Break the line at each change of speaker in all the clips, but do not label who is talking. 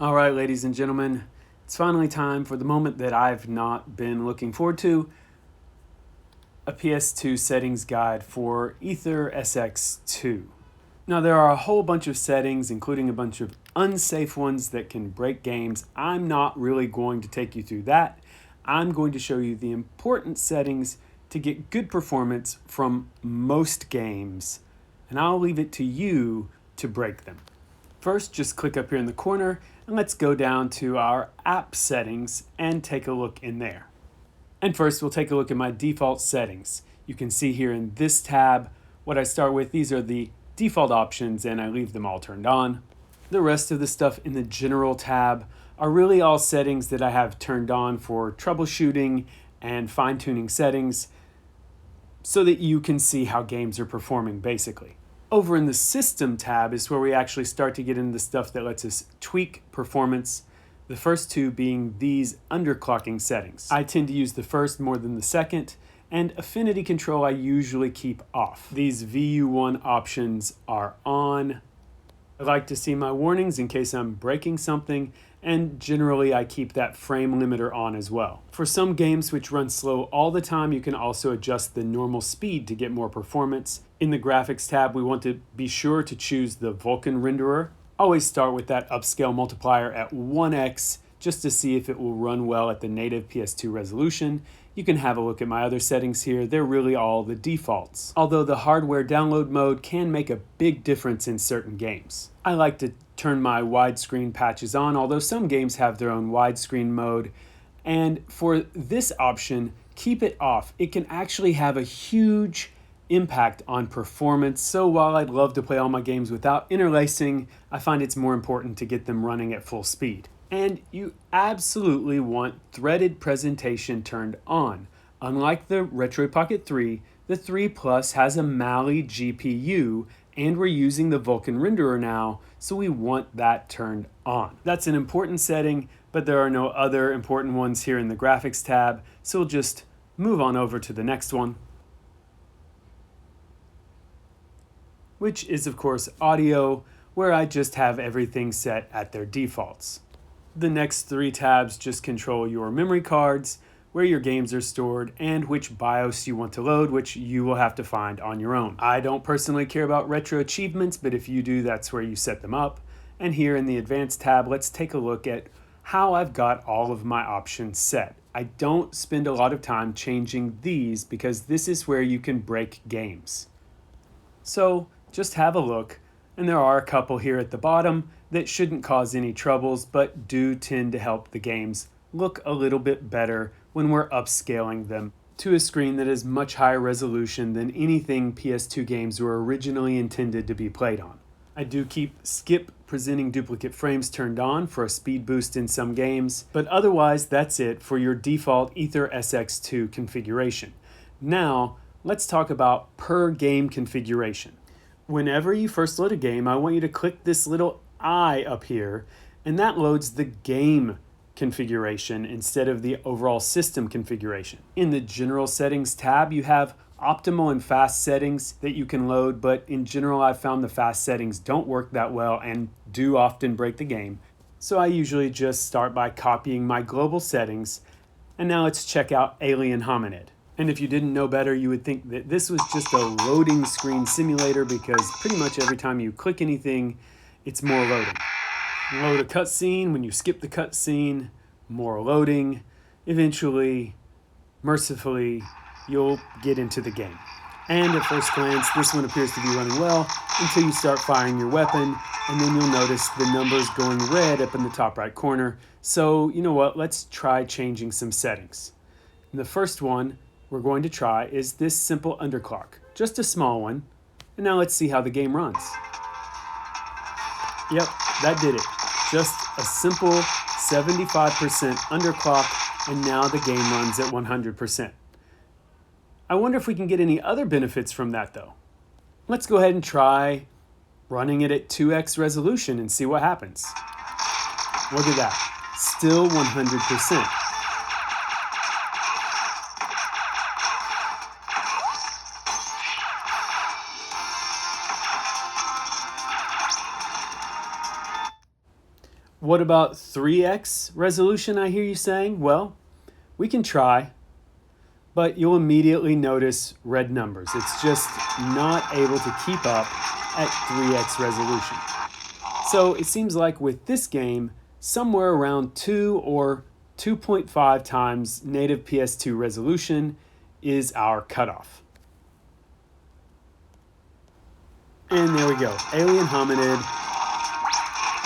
All right, ladies and gentlemen, it's finally time for the moment that I've not been looking forward to, a PS2 settings guide for AetherSX2. Now, there are a whole bunch of settings, including a bunch of unsafe ones that can break games. I'm not really going to take you through that. I'm going to show you the important settings to get good performance from most games, and I'll leave it to you to break them. First, just click up here in the corner and let's go down to our app settings and take a look in there. And first, we'll take a look at my default settings. You can see here in this tab what I start with. These are the default options and I leave them all turned on. The rest of the stuff in the general tab are really all settings that I have turned on for troubleshooting and fine-tuning settings so that you can see how games are performing basically. Over in the System tab is where we actually start to get into the stuff that lets us tweak performance, the first two being these underclocking settings. I tend to use the first more than the second, and affinity control I usually keep off. These VU1 options are on. I like to see my warnings in case I'm breaking something, and generally I keep that frame limiter on as well. For some games which run slow all the time, you can also adjust the normal speed to get more performance. In the graphics tab, we want to be sure to choose the Vulkan renderer. Always start with that upscale multiplier at 1x just to see if it will run well at the native PS2 resolution. You can have a look at my other settings here. They're really all the defaults. Although the hardware download mode can make a big difference in certain games. I like to turn my widescreen patches on, although some games have their own widescreen mode. And for this option, keep it off. It can actually have a huge impact on performance. So while I'd love to play all my games without interlacing, I find it's more important to get them running at full speed. And you absolutely want threaded presentation turned on. Unlike the Retroid Pocket 3, the 3 Plus has a Mali GPU, and we're using the Vulkan renderer now, so we want that turned on. That's an important setting, but there are no other important ones here in the graphics tab, so we'll just move on over to the next one, which is of course audio, where I just have everything set at their defaults. The next three tabs just control your memory cards, where your games are stored, and which BIOS you want to load, which you will have to find on your own. I don't personally care about retro achievements, but if you do, that's where you set them up. And here in the Advanced tab, let's take a look at how I've got all of my options set. I don't spend a lot of time changing these because this is where you can break games. So just have a look, and there are a couple here at the bottom that shouldn't cause any troubles, but do tend to help the games look a little bit better when we're upscaling them to a screen that is much higher resolution than anything PS2 games were originally intended to be played on. I do keep skip presenting duplicate frames turned on for a speed boost in some games, but otherwise that's it for your default AetherSX2 configuration. Now, let's talk about per game configuration. Whenever you first load a game, I want you to click this little I up here, and that loads the game configuration instead of the overall system configuration. In the General Settings tab, you have optimal and fast settings that you can load, but in general, I've found the fast settings don't work that well and do often break the game. So I usually just start by copying my global settings, and now let's check out Alien Hominid. And if you didn't know better, you would think that this was just a loading screen simulator because pretty much every time you click anything, it's more loading. Load a cutscene, when you skip the cutscene, more loading. Eventually, mercifully, you'll get into the game. And at first glance, this one appears to be running well until you start firing your weapon, and then you'll notice the numbers going red up in the top right corner. So, you know what, let's try changing some settings. And the first one we're going to try is this simple underclock, just a small one. And now let's see how the game runs. Yep, that did it. Just a simple 75% underclock, and now the game runs at 100%. I wonder if we can get any other benefits from that though. Let's go ahead and try running it at 2x resolution and see what happens. Look at that, still 100%. What about 3x resolution, I hear you saying? Well, we can try, but you'll immediately notice red numbers. It's just not able to keep up at 3x resolution. So it seems like with this game, somewhere around 2 or 2.5 times native PS2 resolution is our cutoff. And there we go, Alien Hominid,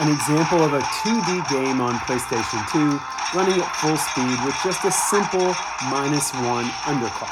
an example of a 2D game on PlayStation 2 running at full speed with just a simple -1 underclock.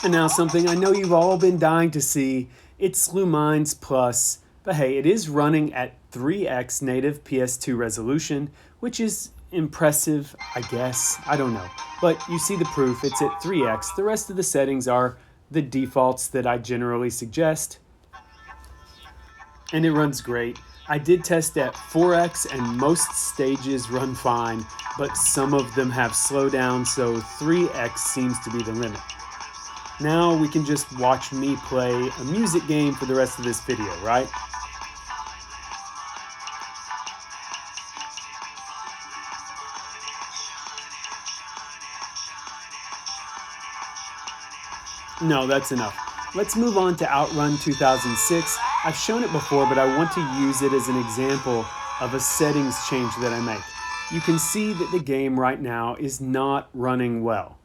And now something I know you've all been dying to see, it's Lumines Plus, but hey, it is running at 3x native PS2 resolution, which is impressive, I guess, I don't know. But you see the proof, it's at 3x. The rest of the settings are the defaults that I generally suggest, and it runs great. I did test at 4x and most stages run fine, but some of them have slowdown, so 3x seems to be the limit. Now we can just watch me play a music game for the rest of this video, right? No, that's enough. Let's move on to OutRun 2006. I've shown it before, but I want to use it as an example of a settings change that I make. You can see that the game right now is not running well.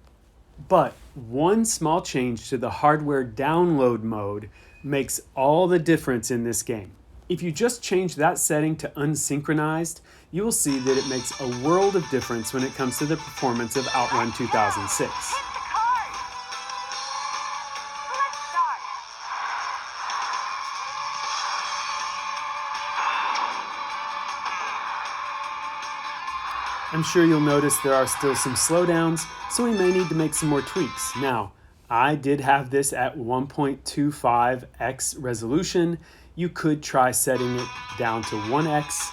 But one small change to the hardware download mode makes all the difference in this game. If you just change that setting to unsynchronized, you will see that it makes a world of difference when it comes to the performance of OutRun 2006. I'm sure you'll notice there are still some slowdowns, so we may need to make some more tweaks. Now, I did have this at 1.25x resolution. You could try setting it down to 1x.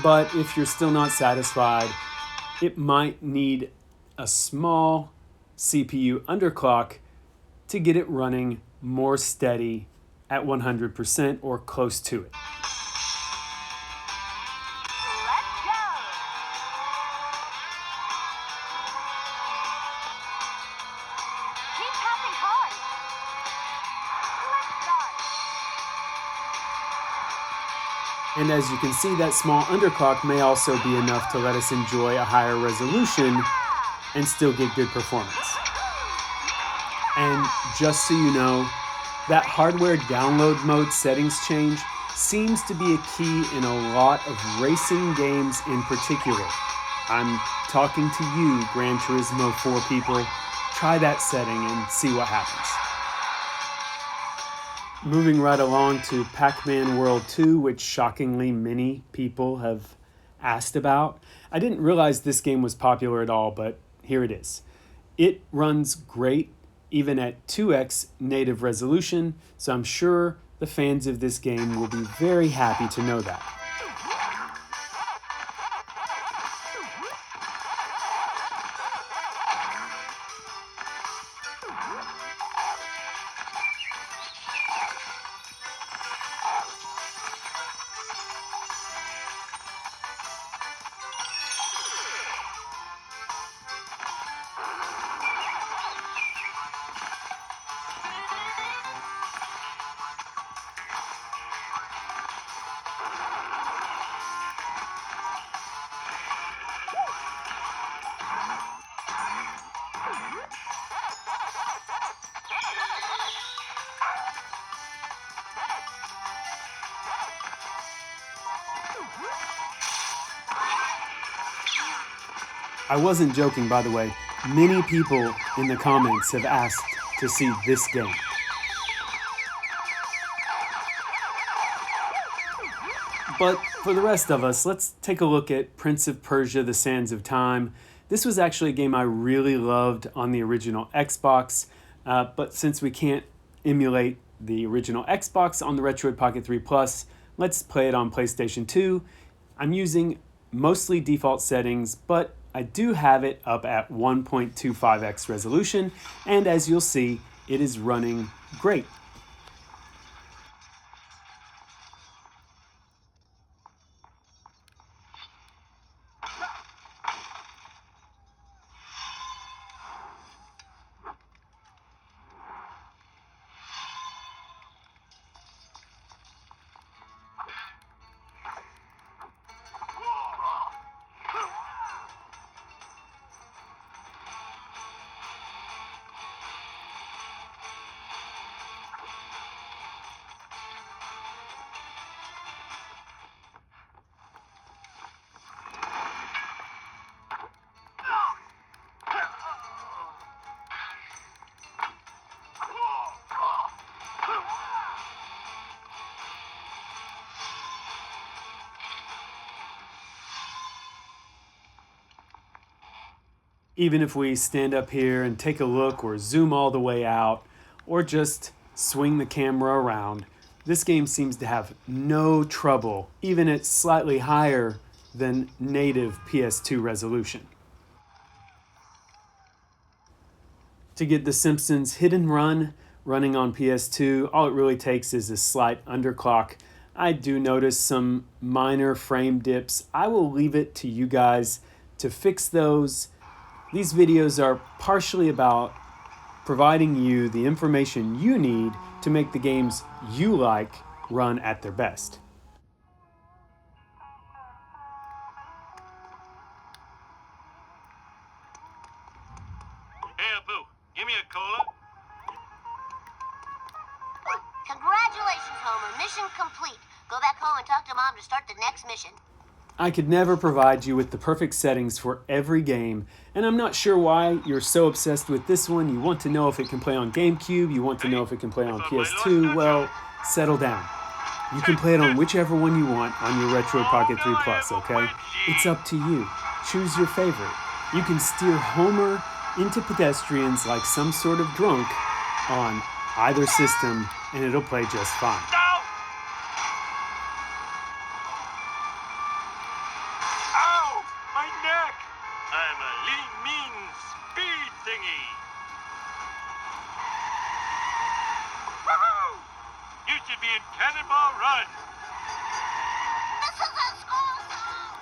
But if you're still not satisfied, it might need a small CPU underclock to get it running more steady at 100% or close to it. And as you can see, that small underclock may also be enough to let us enjoy a higher resolution and still get good performance. And just so you know, that hardware download mode settings change seems to be a key in a lot of racing games in particular. I'm talking to you, Gran Turismo 4 people. Try that setting and see what happens. Moving right along to Pac-Man World 2, which shockingly many people have asked about. I didn't realize this game was popular at all, but here it is. It runs great even at 2x native resolution, so I'm sure the fans of this game will be very happy to know that. I wasn't joking, by the way. Many people in the comments have asked to see this game. But for the rest of us, let's take a look at Prince of Persia: The Sands of Time. This was actually a game I really loved on the original Xbox, but since we can't emulate the original Xbox on the Retroid Pocket 3 Plus, let's play it on PlayStation 2. I'm using mostly default settings, but I do have it up at 1.25x resolution, and as you'll see, it is running great. Even if we stand up here and take a look or zoom all the way out or just swing the camera around, this game seems to have no trouble, even at slightly higher than native PS2 resolution. To get the Simpsons Hit and Run running on PS2, all it really takes is a slight underclock. I do notice some minor frame dips. I will leave it to you guys to fix those. These videos are partially about providing you the information you need to make the games you like run at their best.
Hey, Abu, give me a cola.
Congratulations, Homer. Mission complete. Go back home and talk to Mom to start the next mission.
I could never provide you with the perfect settings for every game, and I'm not sure why you're so obsessed with this one. You want to know if it can play on GameCube, you want to know if it can play on PS2. Well, settle down. You can play it on whichever one you want on your Retroid Pocket 3 Plus, okay? It's up to you. Choose your favorite. You can steer Homer into pedestrians like some sort of drunk on either system, and it'll play just fine.
I'm a lean, mean speed thingy. Woohoo! You should be in Cannonball Run.
This is a school zone!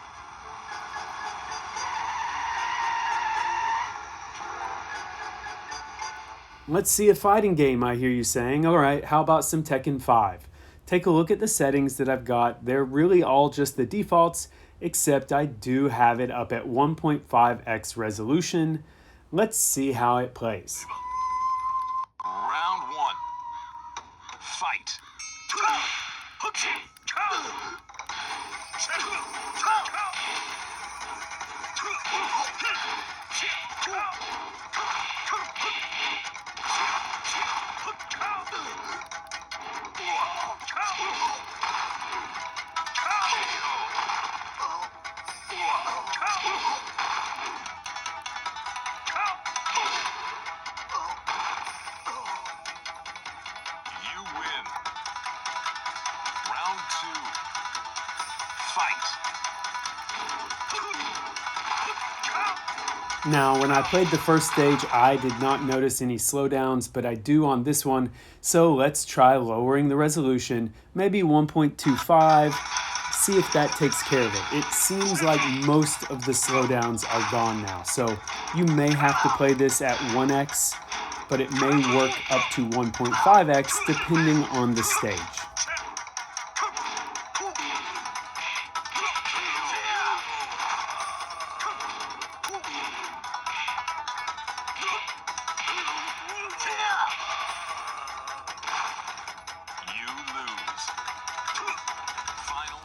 Let's see a fighting game, I hear you saying. All right, how about some Tekken 5? Take a look at the settings that I've got. They're really all just the defaults, except I do have it up at 1.5x resolution. Let's see how it plays.
Round one. Fight. You win. Round two. Fight.
Now, when I played the first stage, I did not notice any slowdowns, but I do on this one. So let's try lowering the resolution, maybe 1.25, see if that takes care of it. It seems like most of the slowdowns are gone now, so you may have to play this at 1x, but it may work up to 1.5x depending on the stage.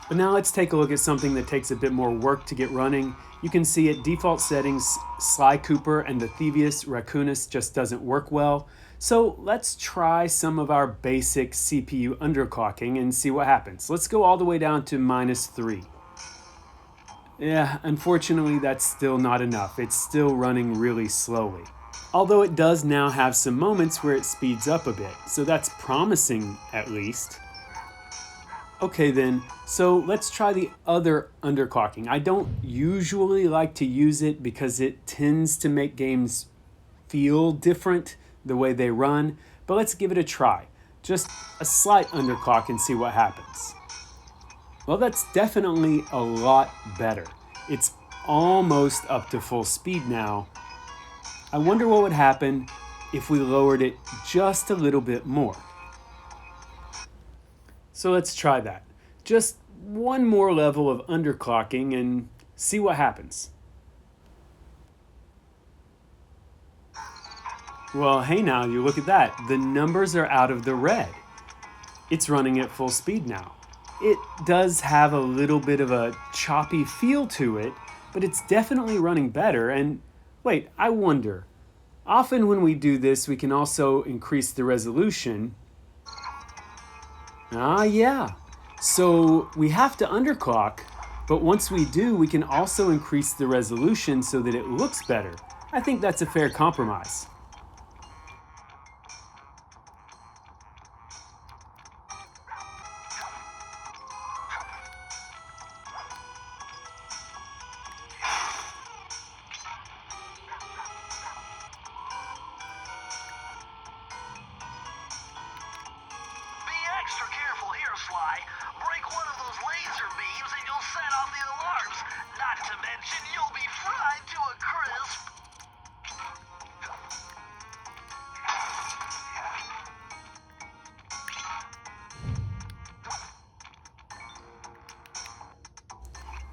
But now let's take a look at something that takes a bit more work to get running. You can see at default settings, Sly Cooper and the Thievius Raccoonus just doesn't work well. So let's try some of our basic CPU underclocking and see what happens. Let's go all the way down to -3. Yeah, unfortunately that's still not enough. It's still running really slowly. Although it does now have some moments where it speeds up a bit, so that's promising at least. Okay then, so let's try the other underclocking. I don't usually like to use it because it tends to make games feel different the way they run, but let's give it a try. Just a slight underclock and see what happens. Well, that's definitely a lot better. It's almost up to full speed now. I wonder what would happen if we lowered it just a little bit more. So let's try that. Just one more level of underclocking and see what happens. Well, hey now, you look at that. The numbers are out of the red. It's running at full speed now. It does have a little bit of a choppy feel to it, but it's definitely running better. And wait, I wonder, often when we do this, we can also increase the resolution. Ah, yeah. So we have to underclock, but once we do, we can also increase the resolution so that it looks better. I think that's a fair compromise.
Extra careful here, Sly. Break one of those laser beams and you'll set off the alarms. Not to mention you'll be fried to a crisp.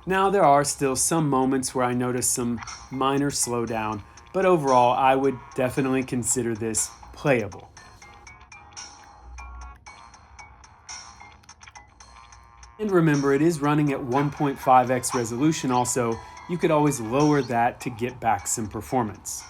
Now there are still some moments where I notice some minor slowdown, but overall I would definitely consider this playable. And remember, it is running at 1.5x resolution also. You could always lower that to get back some performance.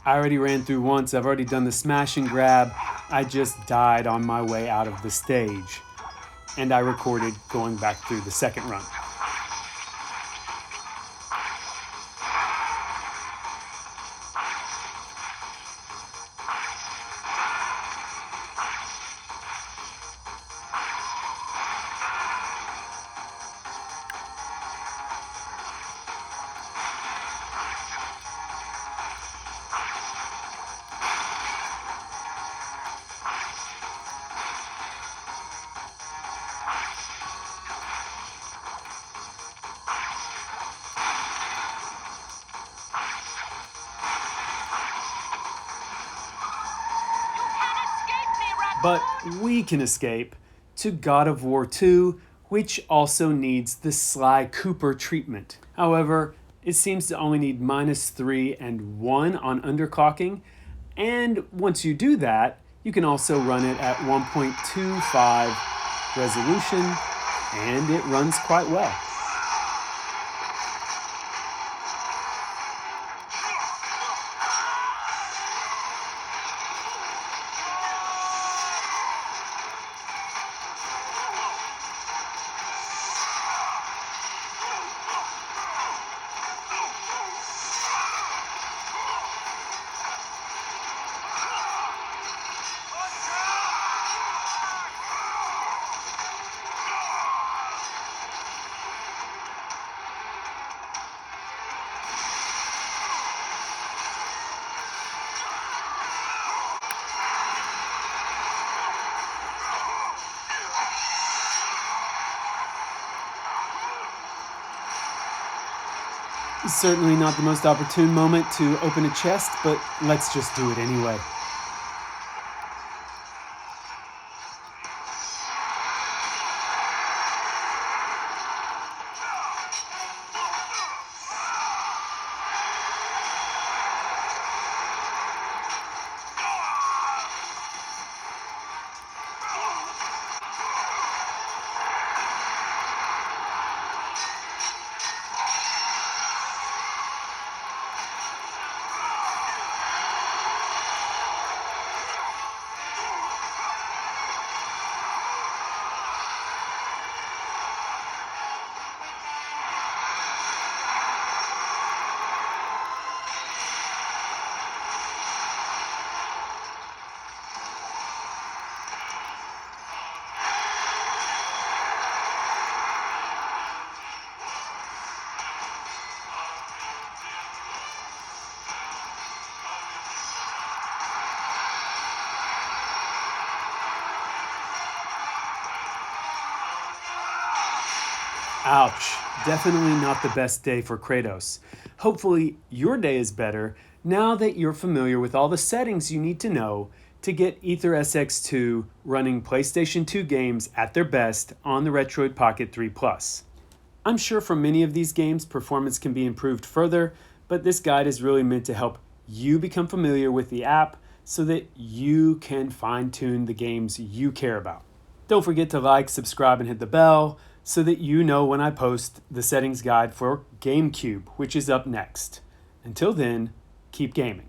I already ran through once. I've already done the smash and grab. I just died on my way out of the stage. And I recorded going back through the second run. But we can escape to God of War 2, which also needs the Sly Cooper treatment. However, it seems to only need -3 and 1 on underclocking, and once you do that, you can also run it at 1.25 resolution, and it runs quite well. Certainly not the most opportune moment to open a chest, but let's just do it anyway. Ouch, definitely not the best day for Kratos. Hopefully your day is better now that you're familiar with all the settings you need to know to get AetherSX2 running PlayStation 2 games at their best on the Retroid Pocket 3 Plus. I'm sure for many of these games performance can be improved further, but this guide is really meant to help you become familiar with the app so that you can fine-tune the games you care about. Don't forget to like, subscribe, and hit the bell so that you know when I post the settings guide for GameCube, which is up next. Until then, keep gaming.